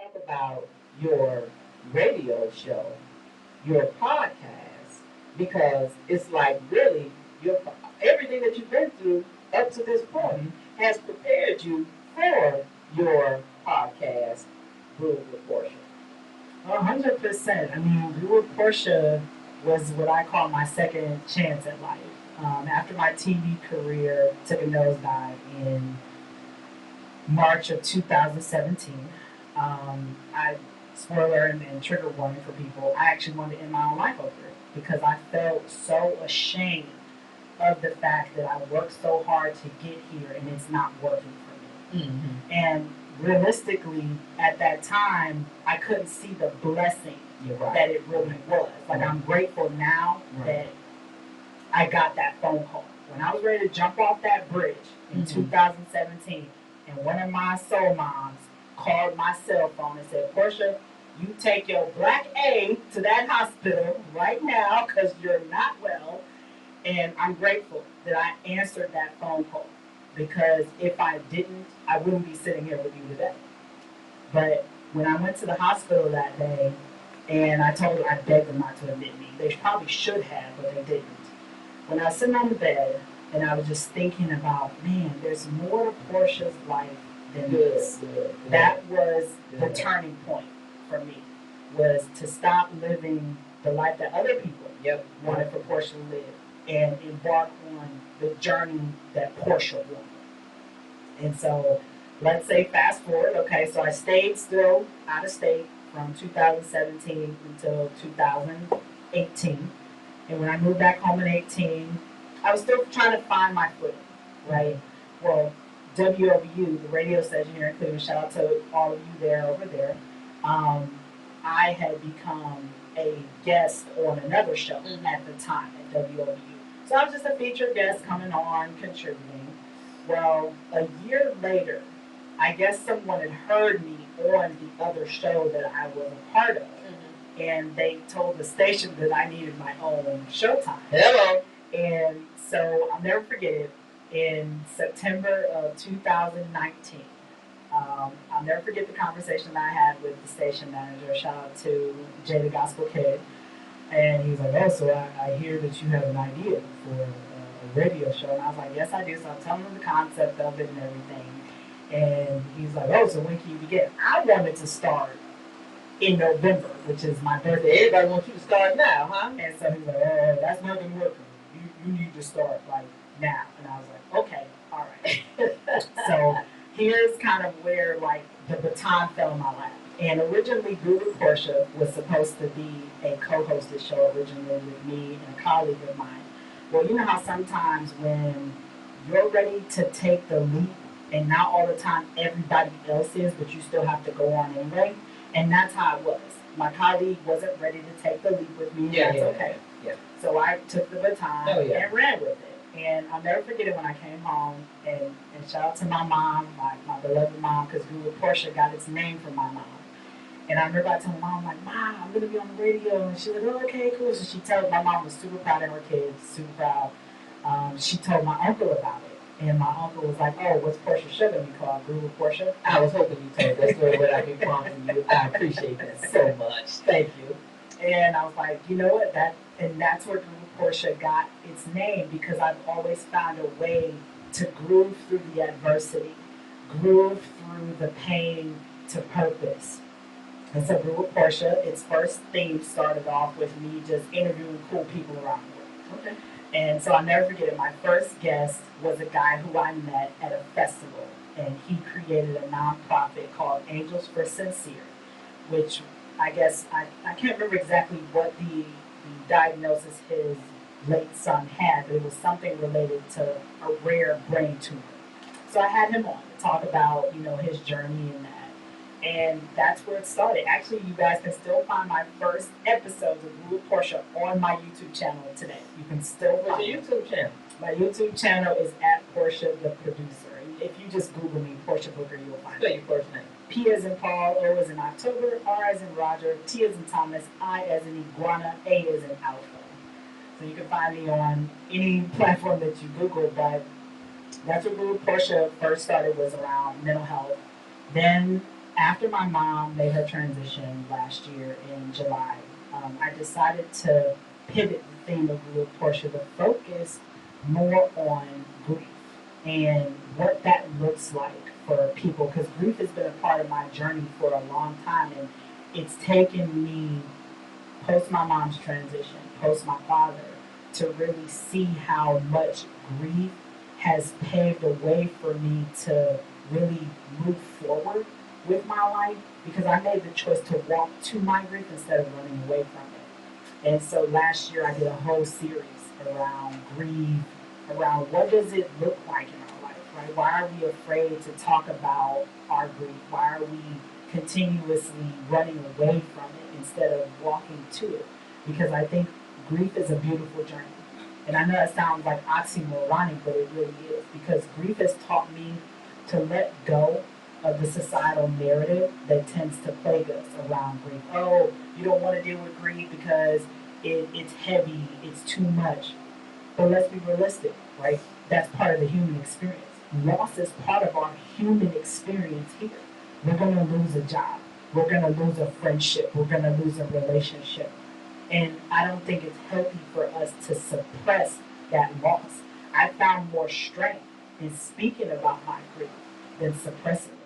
talk about your radio show, your podcast, because it's like really your everything that you've been through up to this point has prepared you for your podcast, Brewing with Portia. 100%. I mean, Brew with Portia was what I call my second chance at life. After my TV career took a nosedive in March of 2017, I spoiler and trigger warning for people. I actually wanted to end my own life over it because I felt so ashamed of the fact that I worked so hard to get here and it's not working for me. And realistically, at that time, I couldn't see the blessing that it really was. Like, I'm grateful now that I got that phone call. When I was ready to jump off that bridge in 2017, and one of my soul moms called my cell phone and said, Portia, you take your black A to that hospital right now because you're not well. And I'm grateful that I answered that phone call because if I didn't, I wouldn't be sitting here with you today. But when I went to the hospital that day and I begged them not to admit me. They probably should have, but they didn't. When I was sitting on the bed and I was just thinking about, man, there's more to Portia's life than this. That was the turning point for me, was to stop living the life that other people wanted for Portia to live and embark on the journey that Portia wanted. And so, let's say fast forward, okay, so I stayed still out of state from 2017 until 2018. And when I moved back home in 18, I was still trying to find my footing, right? Well, WOVU, the radio station here in Cleveland, shout out to all of you there over there. I had become a guest on another show at the time at WOVU. So I was just a featured guest coming on, contributing. Well, a year later, I guess someone had heard me on the other show that I was a part of. And they told the station that I needed my own showtime. Hello. And so I'll never forget it. In September of 2019, I'll never forget the conversation that I had with the station manager. Shout out to Jay the Gospel Kid. And he was like, oh, so I hear that you have an idea for a radio show. And I was like, yes, I do. So I'm telling him the concept of it and everything. And he's like, oh, so when can you begin? I wanted to start in November, which is my birthday. Everybody wants you to start now, huh? And so he's like, oh, that's not going to work. You need to start like now. And I was like, okay, all right. So here's kind of where like the baton fell in my lap. And originally, Brew with Portia was supposed to be a co-hosted show originally with me and a colleague of mine. Well, you know how sometimes when you're ready to take the leap and not all the time everybody else is, but you still have to go on anyway? And that's how it was. My colleague wasn't ready to take the leap with me, and that's okay. Yeah. So I took the baton and ran with it. And I'll never forget it when I came home, and shout out to my mom, my beloved mom, because Brew with Portia got its name from my mom. And I remember I told my mom, like, Mom, I'm going to be on the radio. And she's like, oh, okay, cool. So she told my mom was super proud of her kids, super proud. She told my uncle about it. And my uncle was like, oh, what's Portia's show going to be called? Brew with Portia? I was hoping you told that story without me prompting you. I appreciate that so much. Thank you. And I was like, you know what? That's where Brew with Portia got its name, because I've always found a way to groove through the adversity, groove through the pain to purpose. And so Brew with Portia, its first theme started off with me just interviewing cool people around the world. Okay. And so I'll never forget it. My first guest was a guy who I met at a festival, and he created a nonprofit called Angels for Sincere, which I guess I can't remember exactly what the diagnosis his late son had, but it was something related to a rare brain tumor. So I had him on to talk about, his journey in that. And that's where it started. Actually, you guys can still find my first episodes of Brew with Portia on my YouTube channel today. You can still find it. What's your YouTube channel? My YouTube channel is at Portia the Producer. If you just Google me, Portia Booker, you'll find it. Spell your first name. P as in Paul, O as in October, R as in Roger, T as in Thomas, I as in Iguana, A as in Alpha. So you can find me on any platform that you Google, but that's where Brew with Portia first started, was around mental health. Then after my mom made her transition last year in July, I decided to pivot the theme of Little Portia to focus more on grief and what that looks like for people. Because grief has been a part of my journey for a long time, and it's taken me post my mom's transition, post my father, to really see how much grief has paved a way for me to really move forward with my life because I made the choice to walk to my grief instead of running away from it. And so last year I did a whole series around grief, around what does it look like in our life, right? Why are we afraid to talk about our grief? Why are we continuously running away from it instead of walking to it? Because I think grief is a beautiful journey. And I know that sounds like oxymoronic, but it really is. Because grief has taught me to let go of the societal narrative that tends to plague us around grief. Oh, you don't want to deal with grief because it's heavy, it's too much. But let's be realistic, right? That's part of the human experience. Loss is part of our human experience here. We're going to lose a job. We're going to lose a friendship. We're going to lose a relationship. And I don't think it's healthy for us to suppress that loss. I found more strength in speaking about my grief than suppressing it.